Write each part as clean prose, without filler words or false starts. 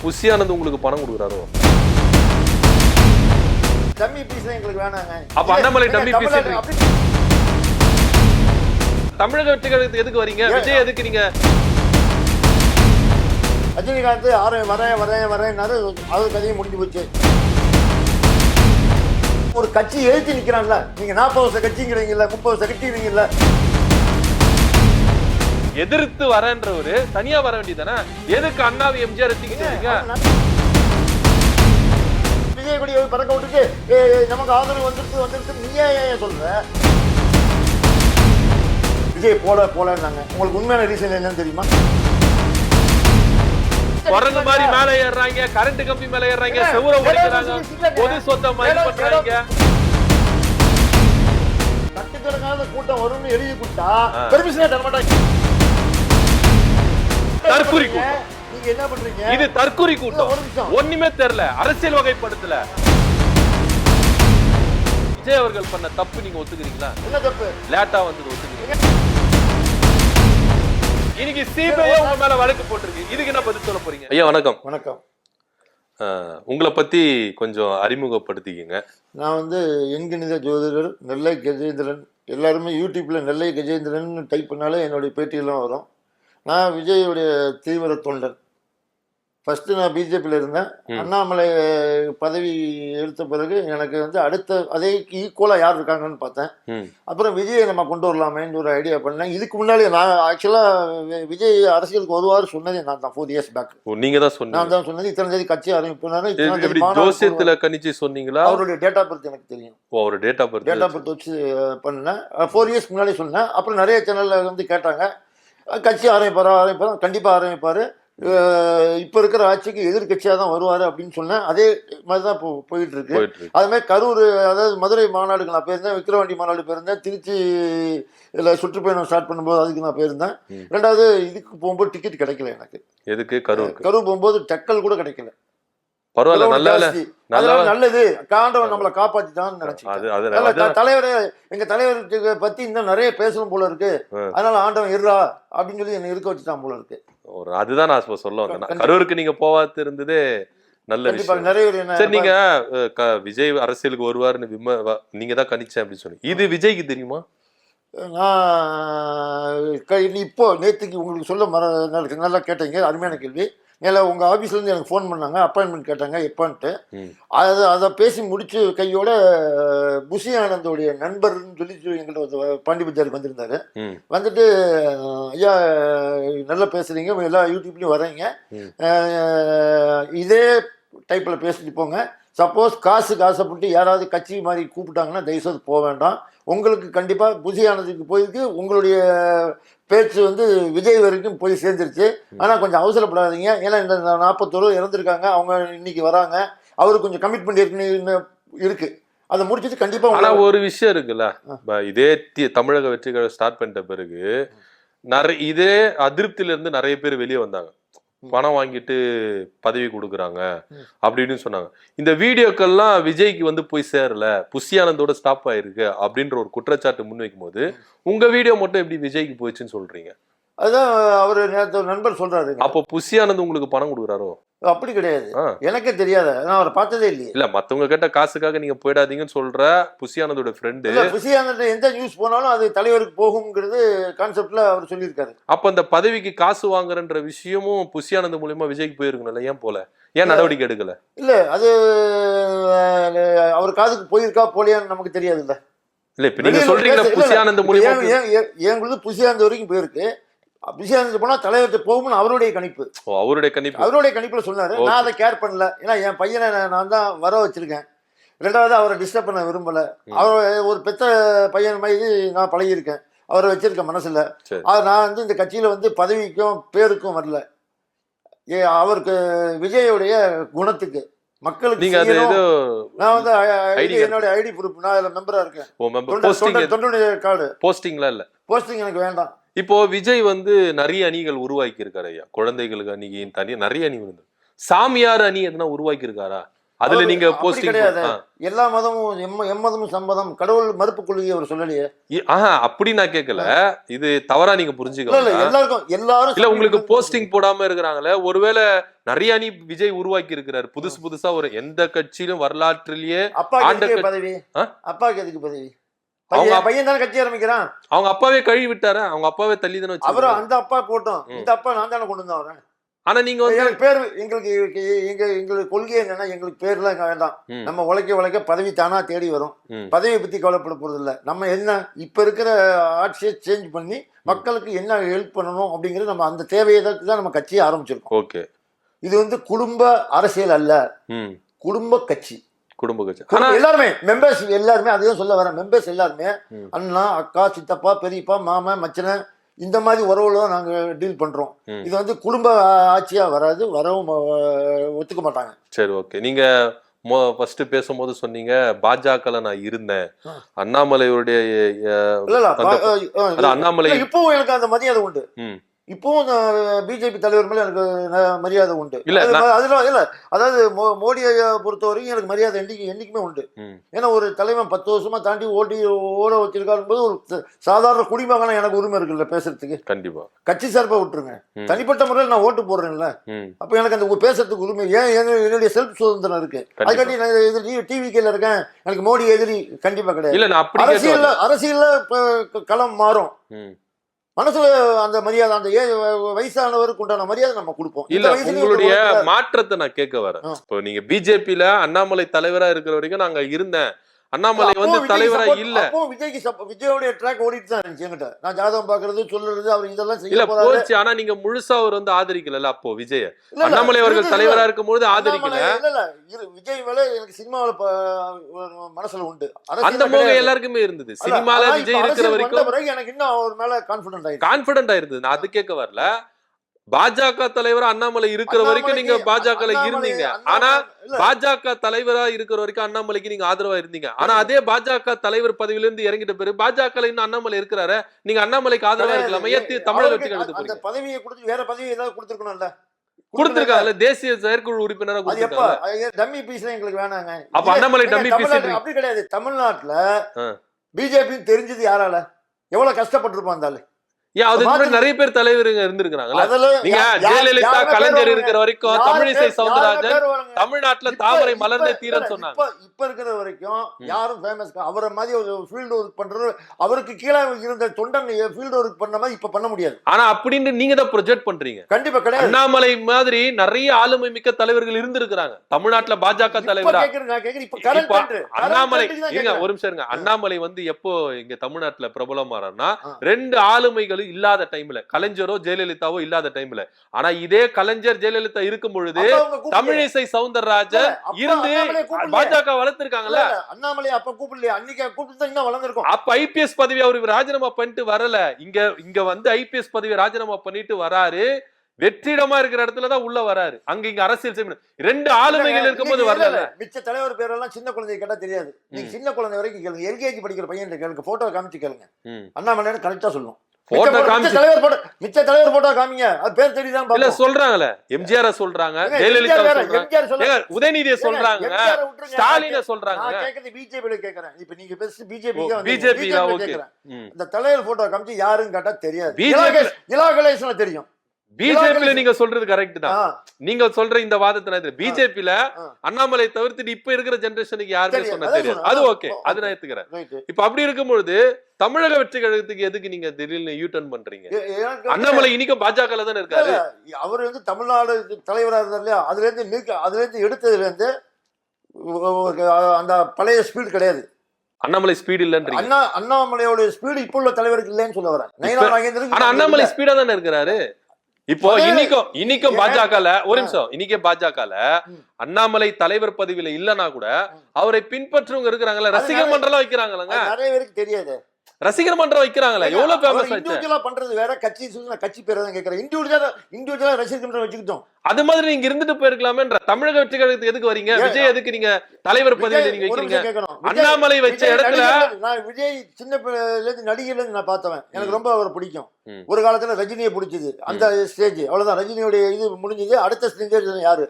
Bussy Anand உங்களுக்கு பணம் கொடுக்குறாரோ? Dummy piece எங்களுக்கு வேணாங்க. அப்ப அண்ணாமலை டம்மி பீஸ். தமிழக வெற்றிகளுக்கு எதுக்கு வரீங்க? விஜய் எதுக்கு நீங்க? ரஜினிகாந்த் வரேன்னாரு, அது கதையும் முடிஞ்சு போச்சு. ஒரு கட்சி எழுத்து நிக்கிறான்ல, நீங்க 40 வருஷம் கட்சிங்கிறீங்கல்ல, 30 வருஷம் கட்சிங்கிறீங்கல்ல. எதிர்த்து வரன்றவரு தனியா வர வேண்டியதானே? எதுக்கு அண்ணாவை எம்ஜிஆர் எடுத்துக்கிட்டீங்க? விஜய் கொடியை பறக்க விட்டுட்டு நமக்கு ஆதரவு வந்துருச்சு நீயே சொல்ற. விஜய் போலன்னாங்க. உங்களுக்கு உண்மையான ரீசன் என்னன்னு தெரியுமா? குரங்கு மாதிரி மேல ஏறாங்க, கரண்ட் கம்பி மேல ஏறாங்க, செவுர உடைக்கிறாங்க, பொது சொத்தை மாதிரி பண்றாங்க. லட்சக்கணக்கான கூட்டம் வரும்னு எழுதி கொடுத்தா பெர்மிஷனே தர மாட்டாங்க. தற்குறி கூட்டம். நீங்க என்ன பண்றீங்க? இது தற்குறி கூட்டம். ஒண்ணுமே தெரியல, அரசியல் வகைப்படுத்தல. விஜய் அவர்கள் பண்ண தப்பு நீங்க ஒத்துக்கிறீங்களா? என்ன தப்பு? லேட்டா வந்து ஒத்துக்கிறீங்க. இன்னைக்கு சிபிஐ உங்க மேல வழக்கு போட்டிருக்கு. இதுக்கு என்ன பதில் சொல்ல போறீங்க? ஐயா வணக்கம். வணக்கம். உங்களை பத்தி கொஞ்சம் அறிமுகப்படுத்திக்கங்க. நான் வந்து எண்கணித ஜோதிடர் நெல்லை கஜேந்திரன். எல்லாருமே யூடியூப்ல நெல்லை கஜேந்திரன் டைப் பண்ணாலே என்னுடைய பேட்டியெல்லாம் வரும். நான் விஜயோடைய தீவிர தொண்டன். ஃபர்ஸ்ட் நான் பிஜேபியில் இருந்தேன். அண்ணாமலை பதவி எடுத்த பிறகு எனக்கு வந்து அடுத்த அதே ஈக்குவலாக யார் இருக்காங்கன்னு பார்த்தேன். அப்புறம் விஜயை நம்ம கொண்டு வரலாமேன்னு ஒரு ஐடியா பண்ணேன். இதுக்கு முன்னாலே நான் ஆக்சுவலாக விஜய் அரசியலுக்கு வருவார் சொன்னதே நான் தான் 4 years பேக். நீங்க தான் சொன்னீங்க. நான் தான் சொன்னது. இத்தனை தேதி கட்சி ஆரம்பிப்பாரு. ஜோசியத்துல கணிச்சு சொன்னீங்களா? அவருடைய டேட் ஆஃப் பர்த் எனக்கு தெரியும். அவருடைய டேட் ஆஃப் பர்த் வச்சு பண்ணேன். 4 years முன்னாலே சொன்னேன். அப்புறம் நிறைய சேனல்ல வந்து கேட்டாங்க, கட்சி ஆரம்பிப்பாரா? கண்டிப்பா ஆரம்பிப்பாரு. இப்ப இருக்கிற ஆட்சிக்கு எதிர்கட்சியாக தான் வருவாரு அப்படின்னு சொன்னேன். அதே மாதிரிதான் போயிட்டு இருக்கு. அது மாதிரி கரூர், அதாவது மதுரை மாநாடுக்கு நான் போயிருந்தேன், விக்கிரவாண்டி மாநாடு போயிருந்தேன், திருச்சி சுற்றுப்பயணம் ஸ்டார்ட் பண்ணும்போது அதுக்கு நான் போயிருந்தேன். ரெண்டாவது இதுக்கு போகும்போது டிக்கெட் கிடைக்கல எனக்கு. எதுக்கு? கரூர் போகும்போது டக்கல் கூட கிடைக்கல. நல்லது, காண்டவன் நம்மளை காப்பாத்திட்டான்னு நினைச்சேன். தலைவரே, எங்க தலைவருக்கு பத்தி இன்னும் நிறைய பேசணும் போல இருக்கு, அதனால ஆண்டவன் இருடா அப்படின்னு சொல்லி என்ன இருக்க வச்சுட்டான் போல இருக்கு. அதுதான் நான் சொல்ல வந்தேன். கரூருக்கு நீங்க போவாது இருந்ததே நல்ல விஷயம். நிறைய நீங்க விஜய் அரசியலுக்கு வருவாருன்னு நீங்க தான் கணிச்சேன் அப்படின்னு சொன்னீங்க. இது விஜய்க்கு தெரியுமா? நான் இப்போ நேற்றுக்கு உங்களுக்கு சொல்ல நல்லா கேட்டீங்க, அருமையான கேள்வி. மேலே உங்கள் ஆஃபீஸ்லேருந்து எனக்கு ஃபோன் பண்ணாங்க, அப்பாயின்மெண்ட் கேட்டாங்க எப்போன்ட்டு. அதை பேசி முடிச்சு கையோட புஷி ஆனந்தோடைய நண்பர்னு சொல்லி எங்கள்கிட்ட பாண்டி பஜாருக்கு வந்திருந்தாரு. வந்துட்டு, ஐயா நல்லா பேசுகிறீங்க, எல்லா யூடியூப்லேயும் வரீங்க, இதே டைப்பில் பேசிட்டு போங்க. சப்போஸ் காசுக்கு ஆசைப்பட்டு யாராவது கட்சி மாதிரி கூப்பிட்டாங்கன்னா தயவுசெய்து போக வேண்டாம். உங்களுக்கு கண்டிப்பாக புஷி ஆனந்துக்கு போயிருக்கு, உங்களுடைய பேச்சு வந்து விஜய் வரைக்கும் போய் சேர்ந்துருச்சு. ஆனால் கொஞ்சம் அவசரப்படாதீங்க, ஏன்னா இந்த 41 இறந்துருக்காங்க, அவங்க இன்னைக்கு வராங்க, அவருக்கு கொஞ்சம் கமிட்மெண்ட் இருக்கு, அதை முடிச்சுட்டு கண்டிப்பா. ஆனா ஒரு விஷயம் இருக்குல்ல, இதே தமிழக வெற்றிகளை ஸ்டார்ட் பண்ணிட்ட பிறகு இதே அதிருப்தியில இருந்து நிறைய பேர் வெளியே வந்தாங்க. பணம் வாங்கிட்டு பதவி கொடுக்குறாங்க அப்படின்னு சொன்னாங்க. இந்த வீடியோக்கள்லாம் விஜய்க்கு வந்து போய் சேரல, புஷி ஆனந்தோட ஸ்டாப் ஆயிருக்கு அப்படின்ற ஒரு குற்றச்சாட்டு முன்வைக்கும் போது உங்க வீடியோ மட்டும் எப்படி விஜய்க்கு போயிடுச்சுன்னு சொல்றீங்க? அதான் அவரு நேற்று நண்பர் சொல்றாரு. அப்போ புஷி ஆனந்த் உங்களுக்கு பணம் கொடுக்குறாரோ? அப்படி கிடையாது, எனக்கே தெரியாத, நான் அவரை பார்த்ததே இல்லையே. இல்ல, மத்தவங்க கேட்ட காசுக்காக நீங்க போயிடாதீங்கன்னு சொல்ற புஷி ஆனந்தோட ஃப்ரெண்டு. புஷி ஆனந்த் எந்த நியூஸ் போனாலும் அது தலைவருக்கு போகுங்கிறது கான்செப்ட்ல அவர் சொல்லியிருக்காரு. அப்ப அந்த பதவிக்கு காசு வாங்குறன்ற விஷயமும் புஷி ஆனந்த் மூலியமா விஜய்க்கு போயிருக்கணும்ல, ஏன் போல? ஏன் நடவடிக்கை எடுக்கல? இல்ல, அது அவர் காதுக்கு போயிருக்கா போலியான்னு நமக்கு தெரியாது. இல்ல, இப்ப நீங்க சொல்றீங்களா புஷி ஆனந்த் மூலியமா? எங்களுக்கு புஷி ஆனந்த் வரைக்கும் போயிருக்கு. புஷி ஆனந்த் போனா தலைவர்கிட்ட போகும்னு அவருடைய கணிப்பு. அவருடைய கணிப்புல சொன்னாரு. நான் அதை கேர் பண்ணல, ஏன்னா என் பையனை நான் தான் வர வச்சிருக்கேன். ரெண்டாவது அவரை டிஸ்டர்ப் பண்ண விரும்பல. அவர் ஒரு பெத்த பையன் மாதிரி நான் பழகியிருக்கேன், அவரை வச்சிருக்க மனசுல. நான் வந்து இந்த கட்சியில வந்து பதவிக்கும் பேருக்கும் வரல, அவருக்கு விஜயோடைய குணத்துக்கு மக்களுக்கு. நான் வந்து என்னோட ஐடி ப்ரூஃப், நான் இதுல மெம்பரா இருக்கேன். தொண்டனுடைய கார்டு. போஸ்டிங்ல இல்ல, போஸ்டிங் எனக்கு வேண்டாம். இப்போ விஜய் வந்து நிறைய அணிகள் உருவாக்கி இருக்காரு ஐயா. குழந்தைகளுக்கு அணி, தனி நிறைய அணி வந்து சாமியார் அணி எதுனா உருவாக்கி இருக்காரா? அதுல நீங்க அப்படி போஸ்டிங் கிடையாது. எல்லா மதமும் எம்மதமும் சம்மதம், கடவுள் மறுப்பு கொள்கையை அவர் சொல்லலையே. அப்படி நான் கேட்கல, இது தவறா நீங்க புரிஞ்சுக்கலாம். எல்லாரும் இல்ல உங்களுக்கு போஸ்டிங் போடாம இருக்கிறாங்களே, ஒருவேளை நிறைய அணி விஜய் உருவாக்கி இருக்கிறாரு புதுசா ஒரு எந்த கட்சியிலும் வரலாற்றிலேயே. அப்பாவுக்கு பதவி, அப்பாவுக்கு எதுக்கு பதவி? பையன் தானே கட்சி ஆரம்பிக்கிறான். அவங்க அப்பாவே கழுவி விட்டாரு, அவங்க அப்பாவே தள்ளி தானே வச்சு. அவரும் அந்த அப்பா போட்டோம், இந்த அப்பா நான் தானே கொண்டு வந்தேன் அவரை. ஆனா நீங்க வந்து பேர் எங்களுக்கு கொள்கை என்னன்னா, எங்களுக்கு பேர்லாம் வேண்டாம், நம்ம உழைக்க பதவி தானா தேடி வரும், பதவியை பத்தி கவலைப்பட போறது இல்ல. நம்ம என்ன இப்ப இருக்கிற ஆட்சியை சேஞ்ச் பண்ணி மக்களுக்கு என்ன ஹெல்ப் பண்ணணும் அப்படிங்கிறது நம்ம அந்த தேவையை தான் நம்ம கட்சியை ஆரம்பிச்சிருக்கோம். ஓகே, இது வந்து குடும்ப அரசியல் அல்ல, குடும்ப கட்சி. எல்லாருமே மெம்பர்ஸ், எல்லாருமே அதையும் சொல்ல வரேன். மெம்பர்ஸ் எல்லாருமே அண்ணா, அக்கா, சித்தப்பா, பெரியப்பா, மாமன், மச்சனை, இந்த மாதிரி உறவுல தான் நாங்க டீல் பண்றோம். இது வந்து குடும்ப ஆட்சியா வராது, வரவும் ஒத்துக்க மாட்டாங்க. சரி, ஓகே. நீங்க ஃபர்ஸ்ட் பேசும்போது சொன்னீங்க பாஜகல நான் இருந்தேன், அண்ணாமலையுடைய அண்ணாமலை இப்பவும் எனக்கு அந்த மரியாதை உண்டு. இப்பவும் பிஜேபி தலைவர் மேல எனக்கு மரியாதை உண்டு. அதுல இல்ல, அதாவது மோடியை பொறுத்த வரைக்கும் எனக்கு மரியாதை என்னைக்குமே உண்டு. ஏன்னா ஒரு தலைவன் 10 வருஷமா தாண்டி ஓட வச்சிருக்காரு போது ஒரு சாதாரண குடிமகனா எனக்கு உரிமை இருக்குல்ல பேசுறதுக்கு. கண்டிப்பா கட்சி சார்பா விட்டுருங்க, தனிப்பட்ட முறையில் நான் ஓட்டு போடுறேன்ல, அப்ப எனக்கு அந்த பேசுறதுக்கு உரிமை, ஏன் என்னுடைய செல்ஃப் சுதந்திரம் இருக்கு. அதுக்காண்டி நான் டிவிக்கேல இருக்கேன், எனக்கு மோடி எதிரி கண்டிப்பா கிடையாது. அரசியல்ல களம் மாறும், மனசுல அந்த மரியாதை, அந்த வயசானவருக்கு உண்டான மரியாதை நம்ம கொடுப்போம். இல்ல, உங்களுடைய மாற்றத்தை நான் கேட்க வரேன். இப்போ நீங்க பிஜேபியில அண்ணாமலை தலைவரா இருக்கிற வரைக்கும் நாங்க இருந்தேன், அண்ணாமலை வந்து தலைவரா இல்ல. விஜயோட ட்ராக் ஓடிட்டு தான் இருந்துச்சு என்கிட்ட. நான் ஜாதகம் பாக்குறது, சொல்றது, அவர் இதெல்லாம் இல்ல போச்சு. ஆனா நீங்க முழுசா அவர் வந்து ஆதரிக்கல. அப்போ விஜய் அண்ணாமலை அவர்கள் தலைவரா இருக்கும் போது ஆதரிக்கல. விஜய் மேல எனக்கு சினிமாவில மனசுல உண்டு, அந்த மோகம் எல்லாருக்குமே இருந்தது. சினிமால விஜய் இருக்கிற வரைக்கும் எனக்கு இன்னும் அவர் மேல கான்பிடன்ட் ஆயிருந்தது. நான் அது கேட்க வரல. பாஜக தலைவரா அண்ணாமலை இருக்கிற வரைக்கும் நீங்க பாஜக இருந்தீங்க, ஆனா பாஜக தலைவரா இருக்கிற வரைக்கும் அண்ணாமலைக்கு நீங்க ஆதரவா இருந்தீங்க. ஆனா அதே பாஜக தலைவர் பதவியில இருந்து இறங்கிட்ட பிறகு பாஜக இன்னும் அண்ணாமலை இருக்கிறாரு, நீங்க அண்ணாமலைக்கு ஆதரவா இருக்கலாமா? தமிழகத்துக்கு பதவியை கொடுத்து வேற பதவி ஏதாவது கொடுத்துருக்கணும்ல, கொடுத்திருக்காங்கல்ல, தேசிய செயற்குழு உறுப்பினரா கொடுத்திருக்காங்க. டம்மி பீஸ்ல எங்களுக்கு வேணாங்க. அப்ப அண்ணாமலை டம்மி பீஸ் அப்படி கிடையாது. தமிழ்நாட்டுல பிஜேபி தெரிஞ்சது யாரால, எவ்வளவு கஷ்டப்பட்டிருப்பான் இருந்தாலும். நிறைய பேர் தலைவருங்க இருந்திருக்காங்க. நீங்க ஜெயலலிதா, கலைஞர் இருக்கிற வரைக்கும் தமிழிசை சவுந்தரராஜன் தமிழ்நாட்டுல தாமரை மலர்ந்தே தீரன்னு சொன்னாங்க. இப்ப இருக்கிற வரைக்கும் யாரும் ஃபேமஸ் அவரை மாதிரி ஒரு ஃபீல்டு ஒர்க் பண்றது, அவருக்கு கீழே இருந்த தொண்டன் ஃபீல்டு ஒர்க் பண்ண மாதிரி இப்ப பண்ண முடியாது. ஆனா அப்படின்னு நீங்க தான் ப்ரொஜெக்ட் பண்றீங்க. கண்டிப்பா கிடையாது. அண்ணாமலை மாதிரி நிறைய ஆளுமை மிக்க தலைவர்கள் இருந்திருக்கிறாங்க தமிழ்நாட்டுல பாஜக தலைவரா. அண்ணாமலை ஒரு நிமிஷம் இருங்க. அண்ணாமலை வந்து எப்போ இங்க தமிழ்நாட்டுல பிரபலமாறான்னா 2 ஆளுமைகள் இல்லாத டைம்ல, கலைஞரோ ஜெயலலிதாவோ இல்லாத டைம்ல. ஆனா இதே கலைஞர் ஜெயலலிதா இருக்கும் பொழுது தமிழிசை சவுந்தரராஜன் இருந்து பாஜக வளர்த்திருக்காங்கல்ல. அண்ணாமலை அப்ப கூப்பிடலையா? அன்னைக்கு கூப்பிட்டு இன்னும் வளர்ந்திருக்கும். அப்ப ஐபிஎஸ் பதவி அவரு ராஜினாமா பண்ணிட்டு வரல, இங்க வந்து ஐபிஎஸ் பதவி ராஜினாமா பண்ணிட்டு வராரு. வெற்றிடமா இருக்கிற இடத்துலதான் உள்ள வராரு. அங்க இங்க அரசியல் செய்யணும். 2 ஆளுமைகள் இருக்கும்போது வரல. மிச்ச தலைவர் பேரெல்லாம் சின்ன குழந்தை கேட்டா தெரியாது. நீங்க சின்ன குழந்தை வரைக்கும் கேளுங்க, எல்கேஜி படிக்கிற பையன் கேளுங்க, போட்டோ காமிச்சு கேளுங்க, அண்ணாமலை கரெக்டா சொல்லும். மிச்ச தலைவர் போட்டோ காமிங்க, அது பேர் தெரியுதான். இல்ல சொல்றாங்கல்ல, எம்ஜிஆர் சொல்றாங்க, ஜெயலலிதா சொல்றாங்க, உதயநிதியை சொல்றாங்க, ஸ்டாலினை சொல்றாங்க. நான் கேக்குறது பிஜேபியில கேக்குறேன். இப்ப நீங்க பேசி பிஜேபி கேக்குறேன். இந்த தலைவர் போட்டோ காமிச்சு யாருன்னு கேட்டா தெரியாது. இலாகலேஷன்ல தெரியும். பிஜேபியில நீங்க சொல்றது கரெக்ட் தான். நீங்க சொல்ற இந்த வாதத்தை பிஜேபியில அண்ணாமலை தவிர்த்து இப்ப இருக்கிற ஜெனரேஷனுக்கு யாருமே சொன்ன தெரியாது. அது ஓகே, அது நான் ஏத்துக்கிறேன். இப்ப அப்படி இருக்கும்பொழுது தமிழக வெற்றி கழகத்துக்கு எதுக்கு நீங்க திடீர்னு யூ டர்ன் பண்றீங்க? அண்ணாமலை இன்னைக்கும் பாஜக தானே இருக்காரு. அவர் வந்து தமிழ்நாடு தலைவராக இருந்தார் இல்லையா, அதுல இருந்து எடுத்ததுல இருந்து அந்த பழைய ஸ்பீடு கிடையாது. அண்ணாமலை ஸ்பீடு இல்லன்றீங்க. அண்ணாமலையோட ஸ்பீடு இப்ப உள்ள தலைவருக்கு இல்லைன்னு சொல்ல வரேன். ஆனா அண்ணாமலை ஸ்பீடா தானே இருக்கிறாரு. இப்போ இன்னைக்கும் பாஜகல ஒரு நிமிஷம், இன்னைக்கே பாஜகல அண்ணாமலை தலைவர் பதவியில இல்லனா கூட அவரை பின்பற்றவங்க இருக்கிறாங்கல்ல, ரசிகர் மன்றம் வைக்கிறாங்களாங்க. நிறைய பேருக்கு தெரியாது. ரசிகர் மன்றம் வைக்கிறாங்களா, எவ்வளவு ஃபேமஸ் ஆச்சு. இண்டிவிஜுவலா பண்றது வேற, கட்சி கட்சி பேரை தான் கேக்குறேன். இண்டிவிஜுவலா ரசிகர் மன்றம் வச்சுக்கிட்டோம். அது மாதிரி நீங்க இருந்துட்டு போயிருக்கலாமேன்ற. தமிழக வெற்றி கழகத்துக்கு எதுக்கு வரீங்க? விஜய் எதுக்கு நீங்க தலைவர் பதவியில நீங்க வைக்கிறீங்க? அண்ணாமலை வச்ச இடத்துல நான் விஜய் சின்ன பிள்ளைல இருந்து நடிகர்ல இருந்து நான் பார்த்தவன். எனக்கு ரொம்ப அவர் பிடிக்கும். ஒரு காலத்துல ரஜினியை பிடிச்சது அந்த ஸ்டேஜ், அவ்வளவுதான். ரஜினியோட இது முடிஞ்சது. அடுத்த ஸ்டேஜ் யாரு?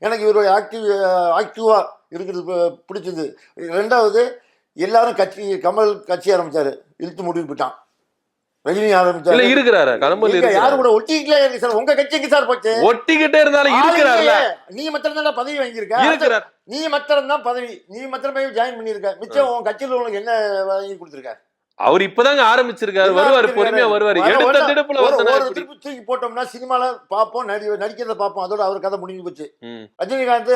எனக்கு இவருடைய ஆக்டிவா இருக்கிறது பிடிச்சது. ரெண்டாவது எல்லாரும் கமல் கட்சி ஆரம்பிச்சாரு, இழுத்து முடிவு போயிட்டான். ரஜினி ஆரம்பிச்சாரு இருக்கிறாரு, கமல் யாரு கூட ஒட்டிக்கிட்டே இருக்கு சார். உங்க கட்சிக்கு சார் போச்சு, ஒட்டிக்கிட்டே இருந்தாலும் இருக்கிறாருல. நீ மாத்திரம் தான் பதவி வாங்கியிருக்க, நீ மாத்திரம் தான் பதவி, நீ மாத்திரம் போய் ஜாயின் பண்ணிருக்க. மிச்சம் உன் கட்சியில உங்களுக்கு என்ன வாங்கி கொடுத்துருக்க? அவர் இப்பதாங்க ஆரம்பிச்சிருக்காரு, வருவாரு, பொறுமையா வருவாரு. எடுத்த திடுப்புல தூக்கி போட்டோம்னா சினிமால பாப்போம், நடிக்கிறத பாப்போம், அதோட அவர் கதை முடிஞ்சு போச்சு. ரஜினிகாந்த்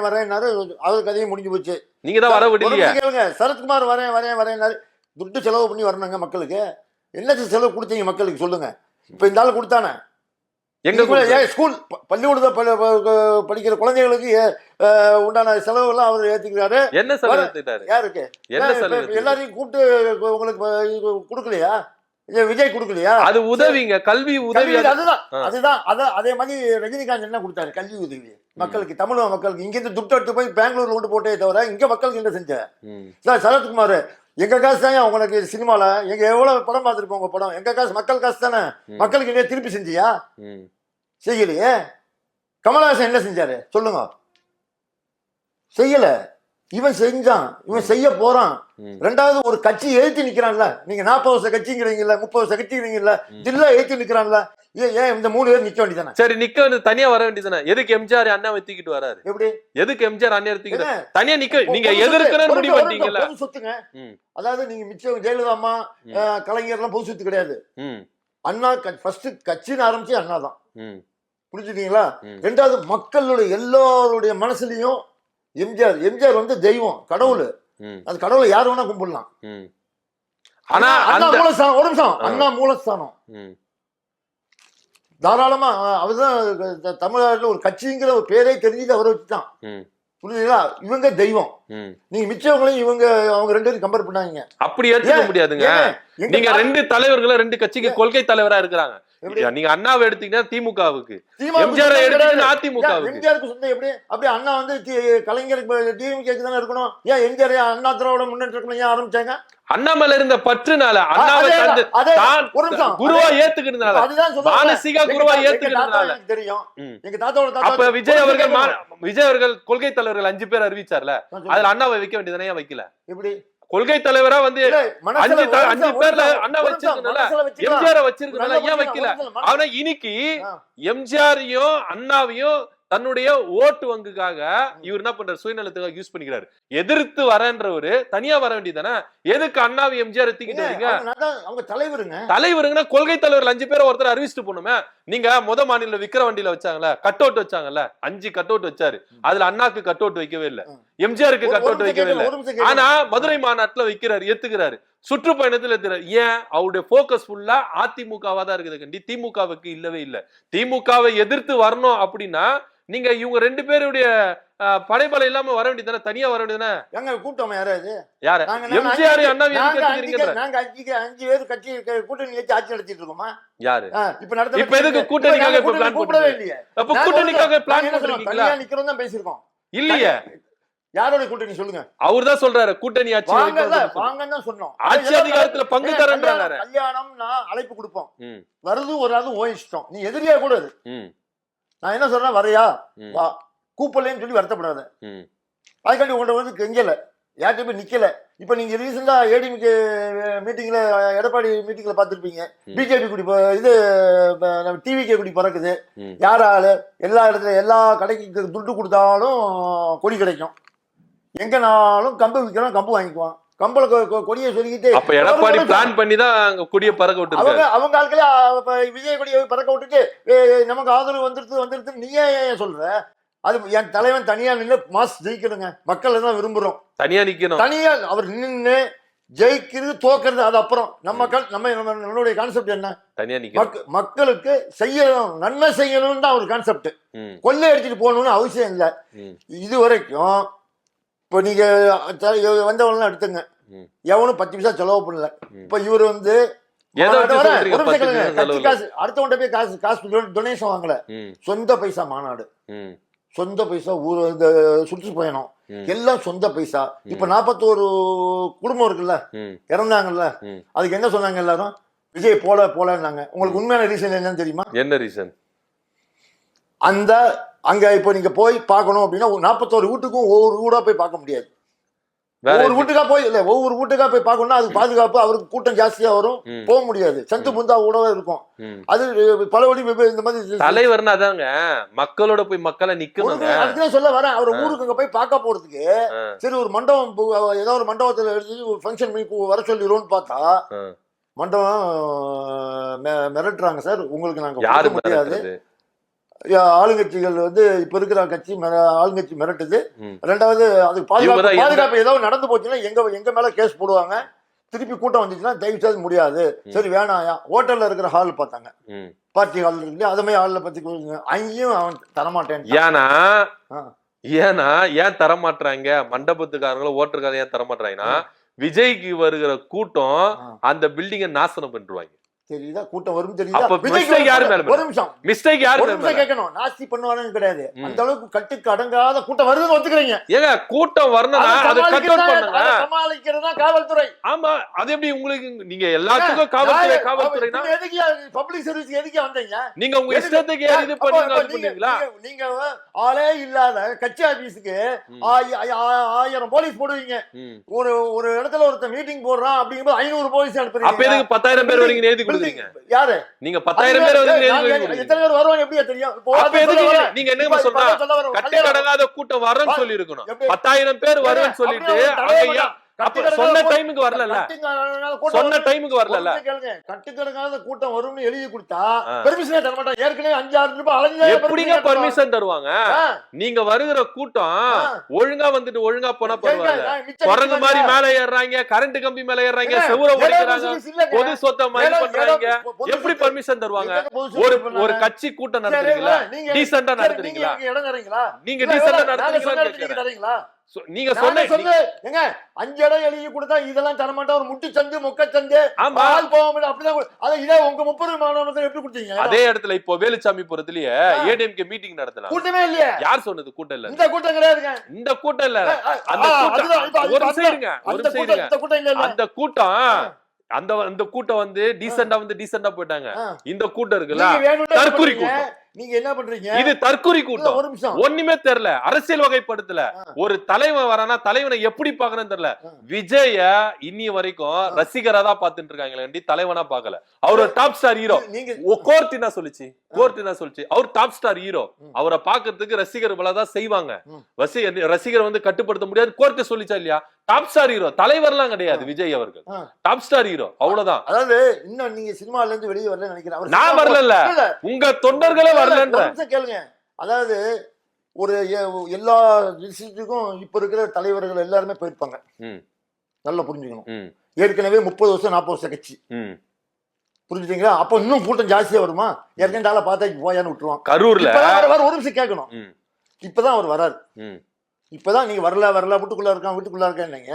வரேன்னாரு, அவர் கதையும் முடிஞ்சு போச்சு. நீங்க தான் வர விடுங்க. கேளுங்க, சரத்குமார் வரேன்னாரு. துட்டு செலவு பண்ணி வரணுங்க மக்களுக்கு. என்ன செலவு கொடுத்தீங்க மக்களுக்கு சொல்லுங்க. இப்ப இந்த ஆளு கொடுத்தானே எங்க ஸ்கூல் பள்ளிக்கூட படிக்கிற குழந்தைகளுக்கு உண்டான செலவு எல்லாம் அவர் ஏத்துக்கிறாரு. என்ன செலவு யாருக்கு? எல்லாரையும் கூப்பிட்டு உங்களுக்கு கொடுக்கலையா? விஜய் கொடுக்கலையா? அது உதவிங்க, கல்வி உதவி. அதுதான் அதே மாதிரி ரஜினிகாந்த் என்ன கொடுத்தாரு? கல்வி உதவி மக்களுக்கு, தமிழக மக்களுக்கு. இங்க இருந்து துட்டு எடுத்து போய் பெங்களூர்ல கொண்டு போட்டே தவிர இங்க மக்களுக்கு என்ன செஞ்ச? சார் சரத்குமார், எங்க காசு தான் உங்களுக்கு சினிமால. எங்க எவ்வளவு படம் பார்த்துருப்போம் உங்க படம். எங்க காசு, மக்கள் காசு தானே. மக்களுக்கு என்ன திருப்பி செஞ்சியா? செய்யலையே. கமலஹாசன் என்ன செஞ்சாரு சொல்லுங்க? செய்யல. இவன் செஞ்சான், இவன் செய்ய போறான். ரெண்டாவது ஒரு கட்சி எழுத்து நிக்கிறான்ல. நீங்க 40 வருஷ கட்சிங்கிறீங்கல்ல, 30 வருஷ கட்சிங்கிறீங்கல்ல, தில்லா எழுத்து நிக்கிறான்ல. ஏன் இந்த 3 பேர் நிக்க வேண்டியதானே? சரி, நிக்க வேண்டியது, தனியா வர வேண்டியதானே. எதுக்கு எம்ஜிஆர் அண்ணா தூக்கிட்டு வராரு? எப்படி? எதுக்கு எம்ஜிஆர் அண்ணா தூக்கிட்டு தனியா நிக்க? நீங்க எதிர்க்கிறேன்னு முடிவு பண்ணீங்கல்ல. பொது சொத்துங்க. அதாவது நீங்க மிச்சம் ஜெயலலிதா அம்மா, கலைஞர் எல்லாம் பொது சொத்து கிடையாது. அண்ணா ஃபர்ஸ்ட் கட்சின்னு ஆரம்பிச்சு அண்ணா தான். புரிஞ்சுட்டீங்களா? ரெண்டாவது மக்களுடைய எல்லாருடைய மனசுலயும் எம்ஜிஆர் வந்து தெய்வம், கடவுள். அது கடவுளை யார் வேணா கும்பிடலாம். ஆனா அண்ணா மூலஸ்தானம், ஒரு நிமிஷம், அண்ணா மூலஸ்தானம் தாராளமா. அவர்தான் தமிழ்நாட்டில் ஒரு கட்சிங்கிற ஒரு பேரே தெரிஞ்சது அவரை வச்சுதான். புரியுதுங்களா? இவங்க தெய்வம். நீங்க மிச்சவங்களையும் அவங்க 2 பேரும் கம்பேர் பண்ணாங்க. அப்படி ஏத்துக்க முடியாதுங்க. நீங்க 2 தலைவர்களை 2 கட்சிக்கு கொள்கை தலைவரா இருக்கிறாங்க. நீங்க அண்ணாவை எடுத்தீங்கன்னா திமுகவுக்கு, எம்ஜிஆர் எடுத்தீங்கன்னா அதிமுகவுக்கு. எம்ஜிஆருக்கு சொந்தம் எப்படி? அப்படியே அண்ணா வந்து கலைஞருக்கு டிஎம்கேக்கு தானே இருக்கணும். ஏன் எம்ஜிஆர் அண்ணா திராவிட முன்னேற்ற கழகம் ஏன் ஆரம்பிச்சாங்க? அண்ணாமலை இருந்த பற்றுனால, அண்ணாவை குருவா ஏத்துக்கிறதுனால, மானசீக குருவா ஏத்துக்கிறதுனால தெரியும். எங்க தாத்தாவோட அப்ப விஜய் அவர்கள் கொள்கை தலைவர்கள் 5 பேர் அறிவிச்சார்ல, அதுல அண்ணாவை வைக்க வேண்டியதானே, ஏன் வைக்கல? எப்படி கொள்கை தலைவரா வந்து 5 பேர்ல அண்ணா வச்சிருக்கனால, எம்ஜிஆர் வச்சிருக்கனால ஏன் வைக்கல? ஆனா இன்னைக்கு எம்ஜிஆரையும் அண்ணாவையும் தன்னுடைய ஓட்டு வங்குக்காக இவர் என்ன பண்றாரு? சுயநலத்துக்காக யூஸ் பண்ணிக்கிறாரு. எதிர்த்து வரன்றவரு தனியா வர வேண்டியதானே. எதுக்கு அண்ணாவை எம்ஜிஆர் தூக்கிட்டு வரீங்க? அவங்க தலைவருங்கன்னா கொள்கை தலைவர் 5 பேரை ஒருத்தர் அறிவிச்சுட்டு போணுமே. நீங்க மாநில விக்கிர வண்டியில வச்சாங்கல்ல, கட் அவுட் வச்சாங்கல்ல, 5 கட் அவுட் வச்சாரு. அதுல அண்ணாக்கு கட் அவுட் வைக்கவே இல்லை, எம்ஜிஆருக்கு கட் அவுட் வைக்கவே இல்லை. ஆனா மதுரை மாநாட்டுல வைக்கிறாரு, ஏத்துக்கிறாரு, சுற்றுப்பயணத்துல ஏத்துறாரு. ஏன்? அவருடைய போக்கஸ் ஃபுல்லா அதிமுகவா தான் இருக்குது கண்டி, திமுகவுக்கு இல்லவே இல்லை. திமுகவை எதிர்த்து வரணும் அப்படின்னா நீங்க இவங்க 2 பேருடைய படைபலம் இல்லாம வர வேண்டியதானே, தனியா வர வேண்டியதானே. எங்க கூட்டம் யாராவது? யாரு? எம்ஜிஆர் அண்ணாவை நாங்க 5 பேர் கட்சி கூட்டணி வச்சு ஆட்சி நடத்திட்டு இருக்கோமா? யாரு இப்ப எதுக்கு கூட்டணிக்காக பிளான் கூப்பிடவே இல்லையே. அப்ப கூட்டணிக்காக பிளான் பண்றீங்களா? நிக்கிறோம் தான் பேசிருக்கோம் இல்லையே. யாரோட கூட்டணி சொல்லுங்க? அவர் தான் சொல்றாரு கூட்டணி ஆட்சி வாங்கன்னு தான் சொன்னோம். ஆட்சி அதிகாரத்துல பங்கு தரேன்றாங்க. கல்யாணம்னா அழைப்பு கொடுப்போம், வருது ஒரு ஆள் ஓ இஷ்டம். நீ எதிரியா கூடாது. நான் என்ன சொல்றேன், வரையா வா, கூப்பிடலன்னு சொல்லி வருத்தப்படாத. அதுக்காண்டி உங்கள்ட்ட வந்து கெஞ்சல, யார்கிட்ட போய் நிக்கல. இப்ப நீங்க ரீசெண்டா ஏடிஎம்கே மீட்டிங்ல, எடப்பாடி மீட்டிங்ல பாத்துருப்பீங்க, பிஜேபி குடி இது டிவிகே குடி பறக்குது. யாரால எல்லா இடத்துல எல்லா கடைக்கு துட்டு கொடுத்தாலும் கொடி கிடைக்கும். எங்கனாலும் கம்பு விற்கிறோம், கம்பு வாங்கிக்குவான். கம்பள கொடியை சொல்லிக்கிட்டு அப்ப எடப்பாடி பிளான் பண்ணி தான் கொடியை பறக்க விட்டு அவங்க ஆட்களே விஜய் கொடியை பறக்க விட்டுட்டு நமக்கு ஆதரவு வந்துருது நீயே ஏன் சொல்ற? அது என் தலைவன் தனியா நின்று மாஸ் ஜெயிக்கணுங்க, மக்கள் தான் விரும்புறோம். தனியா நிக்கணும், தனியா அவர் நின்று ஜெயிக்கிறது தோக்கிறது அது அப்புறம். நம்மளுடைய கான்செப்ட் என்ன? தனியா நிக்கணும், மக்களுக்கு செய்யணும், நன்மை செய்யணும்னு தான் ஒரு கான்செப்ட். கொள்ளை அடிச்சுட்டு போகணும்னு அவசியம் இல்லை. இது வரைக்கும் இப்போ நீங்க வந்தவங்க எடுத்துங்க, எவனும் 10 பைசா செலவு பண்ணல. இப்ப இவர் வந்து அடுத்தவன்ட்ட போய் காசு டொனேஷன் வாங்கல, சொந்த பைசா மாநாடு, சொந்த பைசா ஊர், இந்த சுற்றுப்பயணம் எல்லாம் சொந்த பைசா. இப்ப 41 குடும்பம் இருக்குல்ல, இறந்தாங்கல்ல, அதுக்கு என்ன சொன்னாங்க எல்லாரும்? விஜய் போலன்னாங்க. உங்களுக்கு உண்மையான ரீசன் என்னன்னு தெரியுமா? என்ன ரீசன்? அந்த அங்க இப்போ நீங்க போய் பார்க்கணும் அப்படின்னா 41 வீட்டுக்கும் ஒவ்வொரு வீடா போய் பார்க்க முடியாது. ஒவ்வொரு வீட்டுக்கா போய் இல்ல ஒவ்வொரு வீட்டுக்கா போய் பார்க்கணும்னா அது பாதுகாப்பு, அவருக்கு கூட்டம் ஜாஸ்தியா வரும், போக முடியாது. சந்து புந்தா கூட இருக்கும். அது பலவழி இந்த மாதிரி தலைவர்னு அதாங்க, மக்களோட போய் மக்களை நிக்கணும். அதுதான் சொல்ல வரேன். அவர் ஊருக்கு அங்க போய் பார்க்க போறதுக்கு சரி ஒரு மண்டபம் ஏதோ ஒரு மண்டபத்துல எடுத்து ஒரு ஃபங்க்ஷன் பண்ணி வர சொல்லிடுவோம்னு பார்த்தா மண்டபம் மிரட்டுறாங்க சார், உங்களுக்கு நாங்க யாரு முடியாது. ஆளுங்கட்சிகள் வந்து இப்ப இருக்கிற கட்சி ஆளுங்கட்சி மிரட்டுது. ரெண்டாவது அதுக்கு பாதுகாப்பு ஏதாவது நடந்து போச்சுன்னா எங்க மேல கேஸ் போடுவாங்க. திருப்பி கூட்டம் வந்துச்சுன்னா தயவு செய்து முடியாது. சரி வேணாயா, ஹோட்டல்ல இருக்கிற ஹால் பார்த்தாங்க, பார்ட்டி ஹால் இருக்கு, அதுமே ஹால்ல பத்தி அங்கேயும் அவன் தரமாட்டேன். ஏன்னா ஏன் தரமாட்டாங்க மண்டபத்துக்காரங்களும் ஓட்டருக்காரங்க ஏன் தரமாட்டாங்கன்னா விஜய்க்கு வருகிற கூட்டம் அந்த பில்டிங்கை நாசனம் பண்ணிடுவாங்க. தெரியுதா, கூட்டம் வரும் தெரியுதா. ஒரு நிமிஷம் மிஸ்டேக் யாரு கேட்கணும், நாஸ்தி பண்ணுவானு கிடையாது. அந்த அளவுக்கு கட்டுக்கு அடங்காத கூட்டம் வருதுன்னு ஒத்துக்கிறீங்க. ஏங்க கூட்டம் வரணும்னா அது கண்ட்ரோல் பண்ணுங்க, சமாளிக்கிறதா காவல்துறை. ஆமா, அது எப்படி உங்களுக்கு, நீங்க எல்லாத்துக்கும் காவல்துறைனா எதுக்கு பப்ளிக் சர்வீஸ் எதுக்கு வந்தீங்க? நீங்க உங்க இஷ்டத்துக்கு இது பண்ணுவீங்களா? நீங்க ஆளே இல்லாத கட்சி ஆபீஸ்க்கு 1000 போலீஸ் போடுவீங்க. ஒரு இடத்துல ஒருத்தர் மீட்டிங் போடுறான் அப்படிங்கும்போது 500 போலீஸ் அனுப்புறீங்க. அப்ப எதுக்கு 10,000 பேர் வரீங்க எழுதி கொடுக்குறீங்க? யாரு நீங்க 10,000 பேர் வந்து எத்தனை பேர் வருவாங்க எப்படியா தெரியும்? நீங்க என்ன சொல்றா கட்டி கடங்காத கூட்டம் வரன்னு சொல்லி இருக்கணும். 10,000 பேர் வரும்னு சொல்லிட்டு சொன்ன டைமுக்கு வரல, சொன்ன டைமுக்கு வரல. கட்டுக்கடங்காத கூட்டம் வரும்னு எழுதி கொடுத்தா பெர்மிஷனே தர மாட்டாங்க. ஏற்கனவே 5-6 ரூபாய் அலைஞ்சா எப்படிங்க பெர்மிஷன் தருவாங்க? நீங்க வருகிற கூட்டம் ஒழுங்கா வந்துட்டு ஒழுங்கா போனா பரவாயில்ல. குரங்கு மாதிரி மேல ஏறாங்க, கரண்ட் கம்பி மேல ஏறாங்க, செவுரை உடைக்கிறாங்க, பொது சொத்தை மாதிரி பண்றாங்க. எப்படி பெர்மிஷன் தருவாங்க? ஒரு கட்சி கூட்டம் நடத்துறீங்களா? டீசெண்டா நடத்துறீங்களா? நீங்க டீசெண்டா நடத்துறீங்களா? நீங்க சொன்னீங்க 5 இடம் எழுதி கொடுத்தா இதெல்லாம் தரமாட்டா, ஒரு முட்டு சந்து மொக்க சந்து ஆள் போக முடியும் அப்படிதான். அத இதே உங்க 30 மாணவர்கள் எப்படி கொடுத்தீங்க? அதே இடத்துல இப்போ வேலுச்சாமிபுரத்திலேயே ஏடிஎம்கே மீட்டிங் நடத்தினாங்க. கூட்டமே இல்லையா? யார் சொன்னது கூட்டம் இல்ல? இந்த கூட்டம் கிடையாதுங்க. இந்த கூட்டம் இல்ல, அந்த கூட்டம் ஒரு செய்யுங்க, அந்த கூட்டம் அந்த கூட்டம் வந்து டீசெண்டா போயிட்டாங்க. இந்த கூட்டம் இருக்குல்ல, தற்குறி கூட்டம். நீங்க என்ன பண்றீங்க? இது தற்குறி கூட்டம். ஒண்ணுமே தெரியல, அரசியல் வகைப்படுத்தல. ஒரு தலைவன் வரானா தலைவனை எப்படி பாக்கணும்னு தெரியல. விஜய இன்னி வரைக்கும் ரசிகரா தான் பாத்துட்டு இருக்காங்க, தலைவனா பாக்கல. அவர் டாப் ஸ்டார் ஹீரோ. கோர்ட் என்ன சொல்லுச்சு? அவர் டாப் ஸ்டார் ஹீரோ. அவரை பாக்குறதுக்கு ரசிகர் தான் செய்வாங்க. ரசிகர் வந்து கட்டுப்படுத்த முடியாது, கோர்ட் சொல்லிச்சா இல்லையா? டாப் ஸ்டார் ஹீரோ, தலைவர்லாம் கிடையாது விஜய் அவர்கள். டாப் ஸ்டார் ஹீரோ, அவ்வளவுதான். அதாவது இன்னும் நீங்க சினிமால இருந்து வெளியே வரல நினைக்கிறேன். நான் வரல, உங்க தொண்டர்களே வரலன்ற கேளுங்க. அதாவது ஒரு எல்லா டிஸ்ட்ரிக்ட்டுக்கும் இப்ப இருக்கிற தலைவர்கள் எல்லாருமே போயிருப்பாங்க. நல்லா புரிஞ்சுக்கணும். ஏற்கனவே 30 வருஷம் 40 வருஷம் கட்சி, புரிஞ்சுட்டீங்களா? அப்ப இன்னும் கூட்டம் ஜாஸ்தியா வருமா? ஏற்கனவே பார்த்தா போயான்னு விட்டுருவான். கரூர்ல ஒரு நிமிஷம் கேட்கணும். இப்பதான் அவர் வராரு. இப்பதான் நீங்க வரல வீட்டுக்குள்ள இருக்கேன்னீங்க.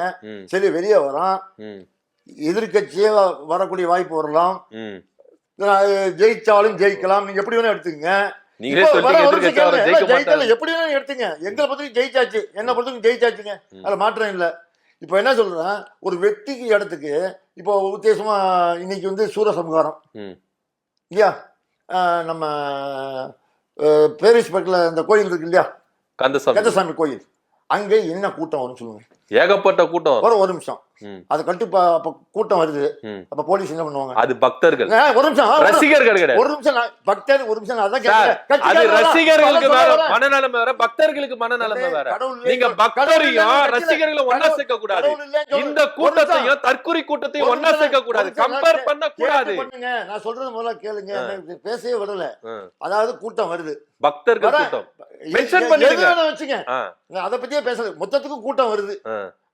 சரி வெளியே வரான், எதிர்கட்சியே வரக்கூடிய வாய்ப்பு வரலாம், ஜெயிச்சாலும் ஜெயிக்கலாம். நீங்க எப்படி வேணா எடுத்துங்க, எப்படி வேணா எடுத்துங்க. எங்களை பத்தி ஜெயிச்சாச்சு, என்ன பொறுத்தவரைக்கும் ஜெயிச்சாச்சுங்க, அதுல மாற்றம் இல்ல. இப்ப என்ன சொல்றேன், ஒரு வெற்றிக்கு இடத்துக்கு இப்போ உத்தேசமா இன்னைக்கு வந்து சூரசம்ஹாரம் இல்லையா? நம்ம பேரிஸ்பேட்ல இந்த கோயில் இருக்கு இல்லையா, கந்தசாமி கோயில், அங்க என்ன கூட்டம் வரும்னு சொல்லுங்க. ஏகப்பட்ட கூட்டம். ஒரு நிமிஷம், அது அப்ப கூட்டம் வருது, அப்ப போலீஸ் என்ன பண்ணுவாங்க? அது பக்தர்கள். ஒரு நிமிஷம், ரசிகர்கள் கிடையாது. ஒரு நிமிஷம் பக்தர், ஒரு நிமிஷம் அதான் கேக்குறேன். அது ரசிகர்களுக்கு வேற மனநலம் வேற, பக்தர்களுக்கு மனநலம் வேற. நீங்க பக்தரையும் ரசிகர்களும் ஒண்ணா சேர்க்க கூடாது. இந்த கூட்டத்தையும் தற்குறி கூட்டத்தையும் ஒண்ணா சேர்க்க கூடாது, கம்பேர் பண்ண கூடாது. நான் சொல்றது முதல்ல கேளுங்க, பேசவே விடல. அதாவது கூட்டம் வருது, பக்தர்கள் கூட்டம் மென்ஷன் பண்ணிடுங்க, வச்சுங்க. அத பத்தியே பேசல. மொத்தத்துக்கு கூட்டம் வருது,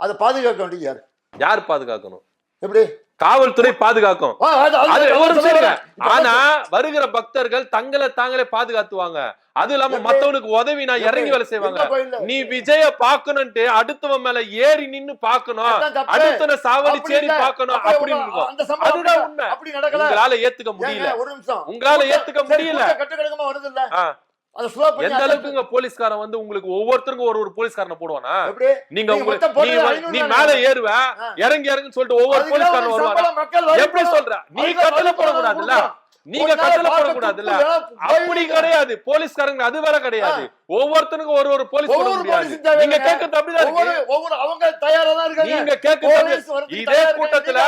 அதை பாதுகாக்க வேண்டியது யாரு? யார் பாதுகாக்கணும்? எப்படி? காவல்துறை பாதுகாக்கும். ஆனா வருகிற பக்தர்கள் தங்களை தாங்களே பாதுகாத்துவாங்க. அது இல்லாம மத்தவனுக்கு உதவி நான் இறங்கி வேலை செய்வாங்க. நீ விஜய பாக்கணும்ட்டு அடுத்தவன் மேல ஏறி நின்னு பாக்கணும், அடுத்தவன சாவடி சேரி பாக்கணும் அப்படின்னு இருக்கும். அதுதான் உண்மை. உங்களால ஏத்துக்க முடியல, உங்களால ஏத்துக்க முடியல. எந்த அளவுக்கு போலீஸ்காரன் வந்து உங்களுக்கு ஒவ்வொருத்தருக்கும் ஒரு போலீஸ்காரனை போடுவானா? நீங்க நீ மேல ஏறுவ, இறங்கி இறங்குன்னு சொல்லிட்டு ஒவ்வொரு போலீஸ்காரன் வருவாங்க. எப்படி சொல்ற? நீ கட்டளை போடக்கூடாதுல்ல, நீங்க கட்டளை போடக்கூடாதுல்ல. அப்படி கிடையாது போலீஸ்காரங்க, அது வேற கிடையாது. ஒவ்வொருத்தனுக்கும் ஒரு போலீஸ் போட முடியாது. நீங்க கேட்கறது அப்படிதான் இருக்கு. அவங்க தயாரா தான் இருக்காங்க. நீங்க கேட்கறது இதே கூட்டத்துல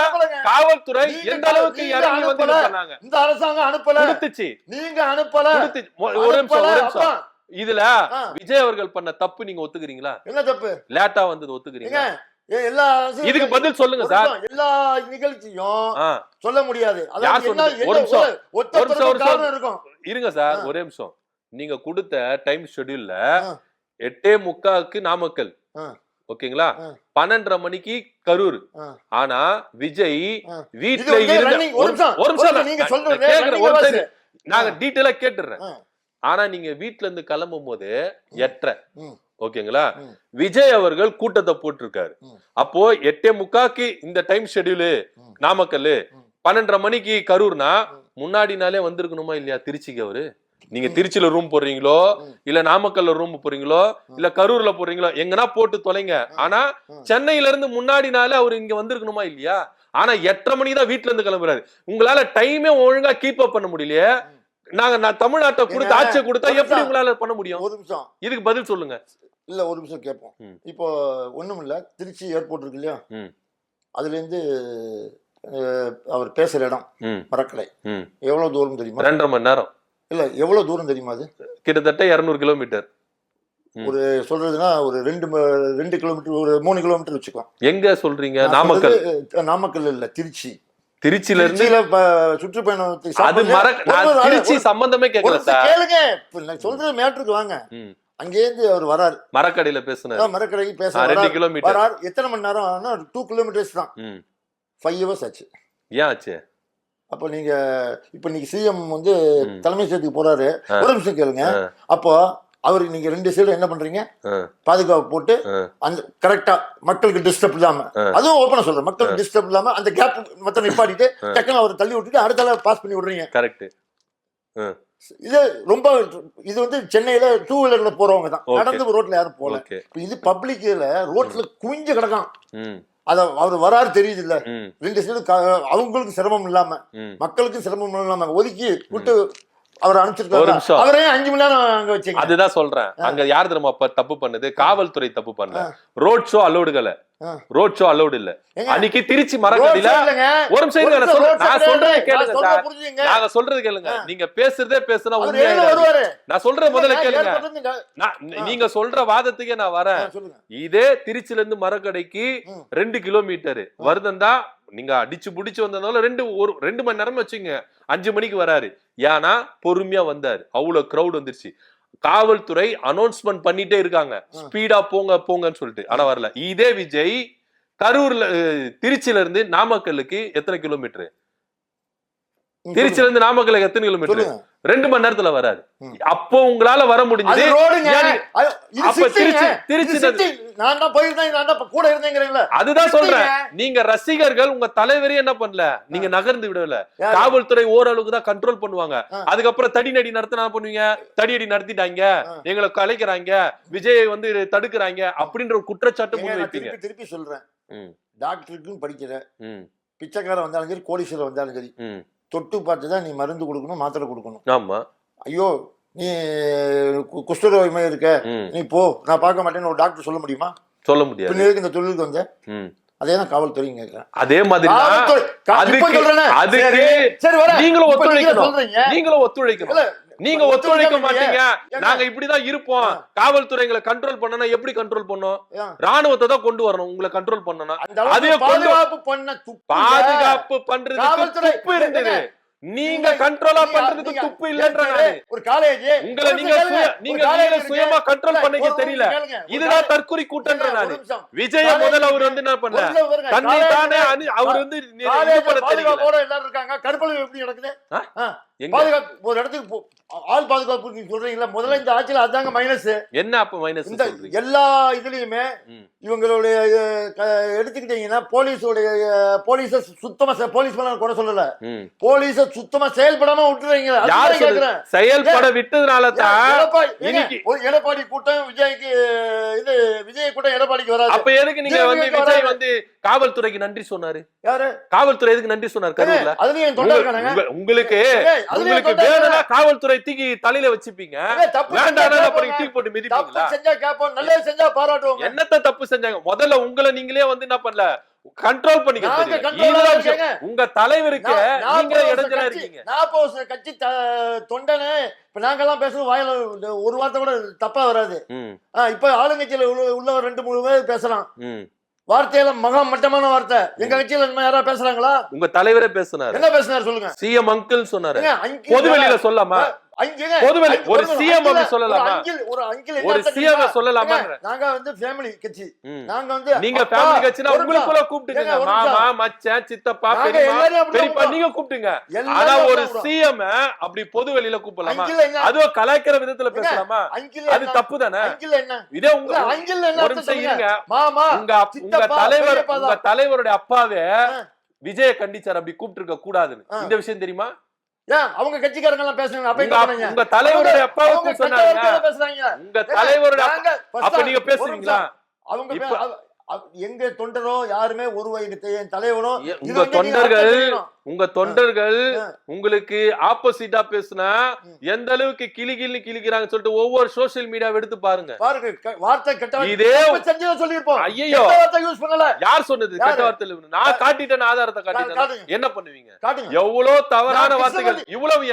காவல்துறை எந்த அளவுக்கு இறங்கி வந்து சொன்னாங்க. இந்த அரசாங்கம் அனுப்பல, கொடுத்துச்சு. நீங்க அனுப்பல. ஒரு நிமிஷம். இதுல விஜய் அவர்கள் பண்ண தப்பு நீங்க ஒத்துக்கிறீங்களா? என்ன தப்பு? லேட்டா வந்தது ஒத்துக்கிறீங்களா? எல்லா இதுக்கு பதில் சொல்லுங்க சார். எல்லா நிகழ்ச்சியும் சொல்ல முடியாது. இருங்க சார், ஒரே நிமிஷம். நீங்க கொடுத்த டைம் ஷெட்யூல்ல 8:45 நாமக்கல், ஓகேங்களா, 12:30 மணிக்கு கரூர். ஆனா விஜய் வீட்டுல நாங்க டீட்டெயிலா கேட்டுறேன். ஆனா நீங்க வீட்டுல இருந்து கிளம்பும் போது 8:30, ஓகேங்களா, விஜய் அவர்கள் கூட்டத்தை போட்டிருக்காரு. அப்போ 8:45 இந்த டைம் ஷெட்யூலு நாமக்கல், 12:30 மணிக்கு கரூர்னா முன்னாடி நாளே வந்திருக்கணுமா இல்லையா திருச்சிக்கு? அவரு நீங்க திருச்சியில ரூம் போடுறீங்களோ இல்ல நாமக்கல்ல ரூம் போறீங்களோ இல்ல கரூர்ல போறீங்களோ, எங்கன்னா போட்டு தொலைங்க. ஆனா சென்னையில இருந்து முன்னாடி நாளே அவரு இங்க வந்திருக்கணுமா இல்லையா? ஆனா 8:30 மணிக்கு தான் வீட்டுல இருந்து கிளம்புறாரு. உங்களால டைமே ஒழுங்கா கீப் அப் பண்ண முடியலையே. நான் தமிழ்நாட்டை கொடுத்து ஆட்சியை கொடுத்தா எப்படி உங்களால பண்ண முடியும்? ஒரு நிமிஷம், இதுக்கு பதில் சொல்லுங்க. இல்ல ஒரு நிமிஷம் கேட்போம். இப்போ ஒண்ணும் இல்ல, திருச்சி ஏர்போர்ட் இருக்கு இல்லையா, அதுல இருந்து அவர் பேசுற இடம் மரக்கடை எவ்வளவு தூரம் தெரியுமா? 2.5 மணி நேரம். இல்ல எவ்வளவு தூரம் தெரியுமா? அது கிட்டத்தட்ட 200 கிலோமீட்டர். ஒரு சொல்றதுன்னா ஒரு 2 கிலோமீட்டர், ஒரு 3 கிலோமீட்டர் வச்சுக்கலாம். எங்க சொல்றீங்க? நாமக்கல்? நாமக்கல் இல்ல, திருச்சி. திருச்சியில இருந்து சுற்றுப்பயணத்துக்கு திருச்சி சம்பந்தமே கேட்கல சார். கேளுங்க, சொல்றது மேட்டருக்கு வாங்க. அங்கேருந்து அவர் வராரு, மரக்கடையில பேசுனாரு, மரக்கடைக்கு பேச 2 கிலோமீட்டர் வராரு. எத்தனை மணி நேரம்? 2 கிலோமீட்டர்ஸ் தான். 5 hours ஆச்சு. ஏன் ஆச்சு? அப்ப நீங்க இப்ப நீங்க சிஎம் வந்து தலைமை செயலகத்துக்கு போறாரு. ஒரு நிமிஷம் கேளுங்க. அப்போ அவருக்கு நீங்க 2 சைடு என்ன பண்றீங்க? பாதுகாப்பு போட்டு அந்த கரெக்டா மக்களுக்கு டிஸ்டர்ப் இல்லாம, அதுவும் ஓப்பனா சொல்றேன், மக்களுக்கு டிஸ்டர்ப் இல்லாம அந்த கேப் மொத்த நிப்பாட்டிட்டு டக்குன்னு அவரை தள்ளி விட்டுட்டு அடுத்தால பாஸ் பண்ணி விடுறீங்க. கரெக்ட். இது ரொம்ப இது வந்து சென்னையில 2 வீலர்ல போறவங்க தான், நடந்து ரோட்ல யாரும் போல. இது பப்ளிக்ல ரோட்ல குவிஞ்சு கிடக்கான். அத அவர் வராரு தெரியுது இல்ல, 2 சைடு அவங்களுக்கு சிரமம் இல்லாம மக்களுக்கும் சிரமம் இல்லாம ஒதுக்கி விட்டு அவர் அனுப்பிச்சிருக்காரு. அவரே 5 மணி நேரம் அங்க வச்சீங்க. அதுதான் சொல்றேன். அங்க யார் தெரியுமா தப்பு பண்ணது? காவல்துறை தப்பு பண்ணல. ரோட் ஷோ அலௌடுகல, ரோட் ஷோ அலௌட் இல்ல. அன்னைக்கு திருச்சி மரக்கடையில ஒரு நிமிஷம் நான் சொல்றதை கேளுங்க சார். நாங்க சொல்றது கேளுங்க. நீங்க பேசுறதே பேசுனா உண்மையா நான் சொல்ற முதல்ல கேளுங்க. நீங்க சொல்ற வாதத்துக்கே நான் வரேன். இதே திருச்சியில இருந்து மரக்கடைக்கு 2 கிலோமீட்டர் வருதுந்தா நீங்க அடிச்சு புடிச்சு வந்ததால 2 மணி நேரம் வச்சுங்க. 5 மணிக்கு வராரு. ஏன்னா பொறுமையா வந்தாரு. அவ்வளவு கிரௌட் வந்துருச்சு. காவல்துறை அனௌன்ஸ்மெண்ட் பண்ணிட்டே இருக்காங்க, ஸ்பீடா போங்க போங்கன்னு சொல்லிட்டு. ஆனா வரல. இதே விஜய் கரூர்ல திருச்சியில இருந்து நாமக்கலுக்கு எத்தனை கிலோமீட்டர்? திருச்சியில இருந்து நாமக்கலுக்கு எத்தனை கிலோமீட்டர்? 2 மணி நேரத்துல வராரு. அப்போ உங்களால வர முடிஞ்சது. அதுதான் சொல்றேன். நீங்க ரசிகர்கள் உங்க தலைவரே என்ன பண்ணல, நீங்க நகர்ந்து விடல. காவல்துறை ஓரளவுக்கு தான் கண்ட்ரோல் பண்ணுவாங்க. அதுக்கப்புறம் தடி நடி நடத்தினா பண்ணுவீங்க. தடியடி நடத்திட்டாங்க, எங்களை கலைக்கிறாங்க, விஜயை வந்து தடுக்கிறாங்க அப்படின்ற ஒரு குற்றச்சாட்டு முன் வைப்பீங்க. திருப்பி சொல்றேன், டாக்டருக்கும் படிக்கிற பிச்சைக்காரன் வந்தாலும் சரி, கோடீஸ்வரர் வந்தாலும் சரி, தொட்டு பார்த்துதான் நீ மருந்து கொடுக்கணும், மாத்திரை கொடுக்கணும். ஆமா. ஐயோ நீ குஷ்டரோகமே இருக்க, நீ போ, நான் பார்க்க மாட்டேன்னு ஒரு டாக்டர் சொல்ல முடியுமா? சொல்ல முடியாது. இந்த தொழிலுக்கு வந்த அதேதான் காவல்துறை கேட்கிறேன். அதே மாதிரி நீங்களும் ஒத்துழைக்கணும். நீங்களும் ஒத்துழைக்கணும். நீங்க ஒத்துழைக்க மாட்டீங்க. நாங்க இப்படிதான் இருப்போம். காவல்துறைகளை கண்ட்ரோல் பண்ணனா எப்படி கண்ட்ரோல் பண்ணும்? ராணுவத்தை தான் கொண்டு வரணும். உங்களை கண்ட்ரோல் பண்ணனா அதே பாதுகாப்பு பண்றதுக்கு துப்பு இருந்தது. நீங்க கண்ட்ரோலா பண்றதுக்கு துப்பு இல்லன்றாங்க. ஒரு காலேஜ் உங்களை நீங்க சுயமா கண்ட்ரோல் பண்ணீங்க தெரியல. இதுதான் தற்குறி கூட்டன்ற நானு. விஜய முதல்ல அவர் வந்து என்ன பண்ணல, தன்னை தானே அவர் வந்து பாதுகாப்போட எல்லாரும் இருக்காங்க. கருப்பளவு எப்படி நடக்குது? பாதுகாப்பு ஒரு இடத்துக்கு ஆள் பாதுகாப்பு நீங்க சொல்றீங்களா? முதல்ல இந்த ஆட்சியில அதாங்க மைனஸ். என்ன அப்ப மைனஸ்? இந்த எல்லா இதுலயுமே இவங்களுடைய எடுத்துக்கிட்டீங்கன்னா போலீஸ சுத்தமா, போலீஸ் மேல கூட சொல்லல, போலீஸ சுத்தமா செயல்படாம விட்டுறீங்க. செயல்பட விட்டதுனால தான் எடப்பாடி கூட்டம் விஜய்க்கு இது விஜய் கூட்டம் எடப்பாடிக்கு வராது. அப்ப எதுக்கு நீங்க வந்து விஜய் வந்து காவல்துறைக்கு நன்றி சொன்னாரு? யாரு? காவல்துறை எதுக்கு நன்றி சொன்னார் கரூர்ல? அதுலயும் தொண்டை இருக்கானுங்க. உங்களுக்கு வேணும்னா காவல்துறை தூக்கி தலையில வச்சுப்பீங்க, வேண்டாம்னா அப்புறம் தூக்கி போட்டு மிதிப்பீங்களா? தப்பு செஞ்சா கேப்போம், நல்லது செஞ்சா பாராட்டுவோம். என்னத்த தப்பு செஞ்சாங்க? முதல்ல உங்களை நீங்களே வந்து என்ன பண்ணல, கண்ட்ரோல் பண்ணிக்க. உங்க தலைவருக்கு நீங்க இடைஞ்சலா இருக்கீங்க. நான் கட்சி தொண்டனு இப்ப நாங்கெல்லாம் பேசுறது வாயில ஒரு வார்த்தை கூட தப்பா வராது. இப்ப ஆளுங்கட்சியில உள்ள 2-3 பேர் பேசலாம், வார்த்தையில மகா மட்டமான வார்த்தை. எங்க கட்சியில யாராவது பேசுறாங்களா? உங்க தலைவரே பேசுனாரு. என்ன பேசுனாரு சொல்லுங்க? சிஎம் அங்கிள் சொன்னாரு. பொது வெளியில சொல்லாமா? ஒரு சிஎம் அப்படி சொல்லலாமா? ஒரு சிஎம் சொல்லலாமா? நாங்க வந்து ஃபேமிலி கட்சி. நாங்க வந்து நீங்க ஃபேமிலி கட்சினா உங்களுக்குள்ள கூப்பிட்டுங்க, மாமா, மச்சான், சித்தப்பா, பெரியப்பா நீங்க கூப்பிட்டுங்க. ஆனா ஒரு சிஎம் அப்படி பொது வெளியில கூப்பிடலாமா? அதுவும் கலாய்க்கிற விதத்துல பேசலாமா? அது தப்பு தானே? இதே உங்க ஒரு நிமிஷம் இருங்க. உங்க தலைவருடைய அப்பாவே விஜய கண்டிச்சார் அப்படி கூப்பிட்டு இருக்க கூடாதுன்னு. இந்த விஷயம் தெரியுமா? அவங்க கட்சிக்காரங்க எல்லாம் பேசுறாங்க. உங்க தலைவருடைய அப்பாவுக்கு சொன்னாங்க. உங்க தலைவருடைய அப்ப நீங்க பேசுவீங்களா? அவங்க எங்க தொண்டரோ யாருமே ஒரு என் தலைவனோ உங்க தொண்டர்கள் உங்களுக்கு ஆப்போசிட்டா பேசுனா எந்த அளவுக்கு கிளிக்கிறாங்க சொல்லிட்டு ஒவ்வொரு சோசியல் மீடியா எடுத்து பாருங்க. வார்த்தை கெட்ட இதே சொல்லிருப்போம். ஐயோ யூஸ் பண்ணல. யார் சொன்னது கெட்ட வார்த்தை? நான் காட்டிட்டேன், ஆதாரத்தை காட்டிட்டேன். என்ன பண்ணுவீங்க? எவ்வளவு தவறான வார்த்தைகள். இவ்வளவு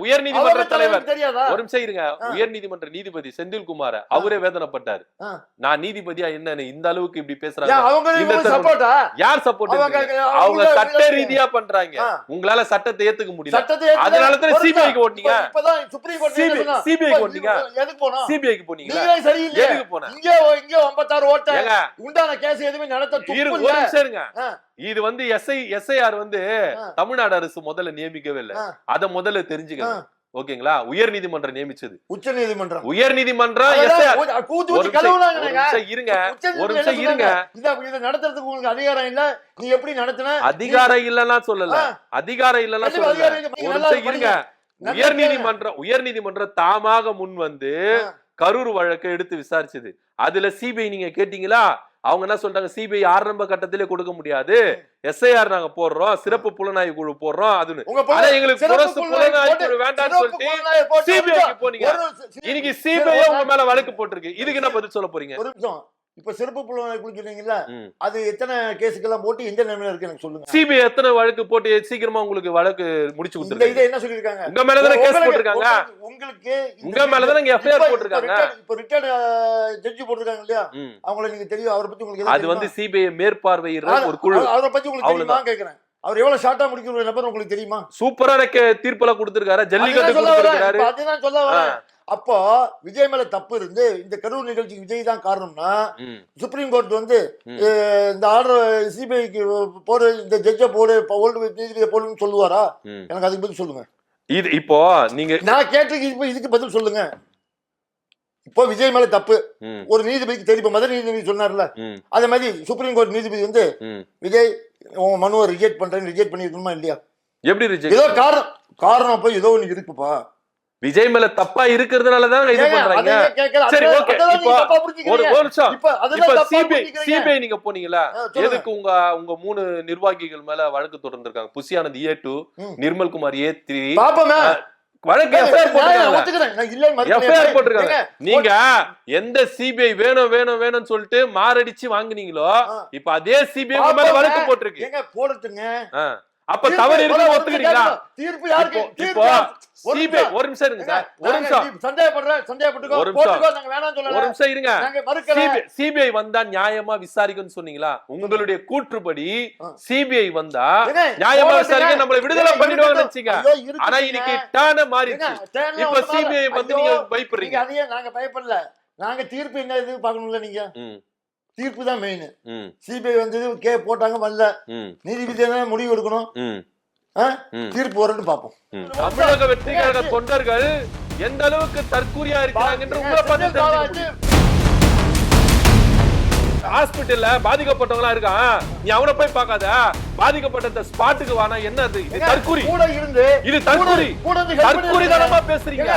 உயர் நீதிமன்ற தலைவர் ஒரு நிமிஷம் இருங்க. உயர் நீதிமன்ற நீதிபதி செந்தில்குமார் அவரே வேதனைப்பட்டாரு. நான் நீதிபதியா என்ன இந்த அளவுக்கு இப்படி பேசுறாங்க? யார் சப்போர்ட்? அவங்க சட்ட ரீதியா பண்றாங்க. உங்களால சட்டத்தை ஏத்துக்க முடியல, அதனால தான் சிபிஐக்கு ஓட்டீங்க. இப்பதான் சுப்ரீம் கோர்ட் சிபிஐக்கு ஓட்டீங்க. எதுக்கு போனோம்? சிபிஐக்கு போனீங்க. நீங்க சரியில்லை. எதுக்கு போன? இங்க 56 ஓட்ட உண்டான கேஸ் எதுமே நடத்த துப்பு இல்ல. சரிங்க. இது வந்து எஸ்ஐஆர் வந்து தமிழ்நாடு அரசு முதல்ல நியமிக்கவே இல்ல. அத முதல்ல தெரிஞ்சுக்கணும். ஓகேங்களா? உயர் நீதிமன்றம் நியமிச்சது. உச்ச நீதிமன்றம். உயர் நீதிமன்றம் இருங்க, ஒரு நிமிஷம் இருங்க. இத நடத்துறதுக்கு உங்களுக்கு அதிகாரம் இல்ல. நீ எப்படி நடத்துன? அதிகாரம் இல்லன்னா சொல்லல, அதிகாரம் இல்லன்னா சொல்லல. ஒரு நிமிஷம் இருங்க. உயர் நீதிமன்றம் தாமாக முன் வந்து கரூர் வழக்கை எடுத்து விசாரிச்சது. அதுல சிபிஐ நீங்க கேட்டீங்களா? அவங்க என்ன சொல்றாங்க? சிபிஐ ஆரம்ப கட்டத்திலே கொடுக்க முடியாது, எஸ்ஐஆர் நாங்க போடுறோம், சிறப்பு புலனாய்வு குழு போடுறோம். எங்களுக்கு புலனாய்வு குழு வேண்டாம்னு சொல்லிட்டு சிபிஐக்கு போனீங்க. இன்னைக்கு சிபிஐ உங்க மேல வழக்கு போட்டிருக்கு. இதுக்கு என்ன பதில் சொல்ல போறீங்க? இப்ப சிறப்பு புலனாய்வு குழு சொன்னீங்கல்ல, அது எத்தனை கேஸுக்கெல்லாம் போட்டு எந்த நிலைமையில இருக்கு எனக்கு சொல்லுங்க. சிபிஐ எத்தனை வழக்கு போட்டு சீக்கிரமா உங்களுக்கு வழக்கு முடிச்சு கொடுத்துருக்காங்க? இதை என்ன சொல்லிருக்காங்க? உங்க மேலதானே கேஸ் போட்டிருக்காங்க. உங்களுக்கு உங்க மேலதானே எஃப்ஐஆர் போட்டிருக்காங்க. இப்ப ரிட்டையர்ட் ஜட்ஜி போட்டிருக்காங்க இல்லையா? அவங்கள நீங்க தெரியும், அவரை பத்தி உங்களுக்கு அது வந்து சிபிஐ மேற்பார்வையிடுற ஒரு குழு. அவரை பத்தி உங்களுக்கு தெரியுமா கேக்குறேன். அவர் எவ்வளவு ஷார்ட்டா முடிக்கிற நபர் உங்களுக்கு தெரியுமா? சூப்பரான தீர்ப்பெல்லாம் கொடுத்திருக்காரு, ஜல்லிக்கட்டு கொடுத்திருக்காரு. அதுதான் சொல்ல வரேன். அப்போ விஜய் மேல தப்பு இருந்து இந்த கரூர் நிகழ்ச்சிக்கு விஜய் தான் காரணம்னா, சுப்ரீம் கோர்ட் வந்து இந்த ஆர்டர் சிபிஐக்கு போடு, இந்த ஜட்ஜ போடு, நீதிபதியை போடுன்னு சொல்லுவாரா? எனக்கு அதுக்கு பதில் சொல்லுங்க. இது இப்போ நீங்க நான் கேட்டிருக்கேன், இப்ப இதுக்கு பதில் சொல்லுங்க. இப்போ விஜய் மேல தப்பு ஒரு நீதிபதிக்கு தெரியும். மதுரை நீதிபதி சொன்னார்ல, அதே மாதிரி சுப்ரீம் கோர்ட் நீதிபதி வந்து விஜய் உங்க மனுவை ரிஜெக்ட் பண்றேன்னு ரிஜெக்ட் பண்ணிருக்கணுமா இல்லையா? எப்படி ரிஜெக்ட்? ஏதோ காரணம் போய் ஏதோ ஒண்ணு இருக்குப்பா. விஜய் மேல தப்பா இருக்கிறதுனாலதான் இது பண்றாங்க. சரி, ஓகே. ஒரு நிமிஷம். இப்ப சிபிஐ நீங்க போனீங்களா? எதுக்கு உங்க 3 நிர்வாகிகள் மேல வழக்கு தொடர்ந்திருக்காங்க. புசி ஆனந்த் A2, நிர்மல் குமார் A3 வழக்கு எஃப்ஐஆர் போட்டிருக்காங்க. நீங்க எந்த சிபிஐ வேணும்னு சொல்லிட்டு மாரடிச்சு வாங்குனீங்களோ, இப்ப அதே சிபிஐ மேல வழக்கு போட்டிருக்கு. போடுங்க. அப்ப தவறு இருக்கு ஒத்துக்கிறீங்களா? தீர்ப்பு யாருக்கு? இப்போ சிபிஐ ஒரு நிமிஷம் இருங்க சார், ஒரு நிமிஷம். சந்தேகப்பட்டுக்கோ, நாங்க வேணாம்னு சொல்லல. ஒரு நிமிஷம் இருங்க. சிபிஐ வந்தா நியாயமா விசாரிக்கும்னு சொன்னீங்களா? உங்களுடைய கூற்றுப்படி சிபிஐ வந்தா நியாயமா விசாரிக்க நம்மள விடுதலை பண்ணிடுவாங்கன்னு நினைச்சீங்க. ஆனா இன்னைக்கு டான மாறிடுச்சு. இப்ப சிபிஐ வந்து நீங்க பயப்படுறீங்க. அதையே நாங்க பயப்படல. நாங்க தீர்ப்பு என்ன இது பார்க்கணும்ல. நீங்க தீர்ப்பு தான் மெயின். சிபிஐ வந்து போட்டாங்க, வரல. நீதிபதி முடிவு எடுக்கணும். தீர்ப்பு வரன்னு பாப்போம். தமிழக வெற்றி கழக தொண்டர்கள் எந்த அளவுக்கு தற்கூரியா இருக்கிறாங்க உங்களை பார்த்து. ஹாஸ்பிட்டல்ல பாதிக்கப்பட்டவங்களா இருக்கான், நீ அவனை போய் பார்க்காத. பாதிக்கப்பட்ட ஸ்பாட்டுக்கு வானா என்ன? இது தற்கூரி. கூட இருந்து இது தற்கூரி. தற்கூரி தானமா பேசுறீங்க.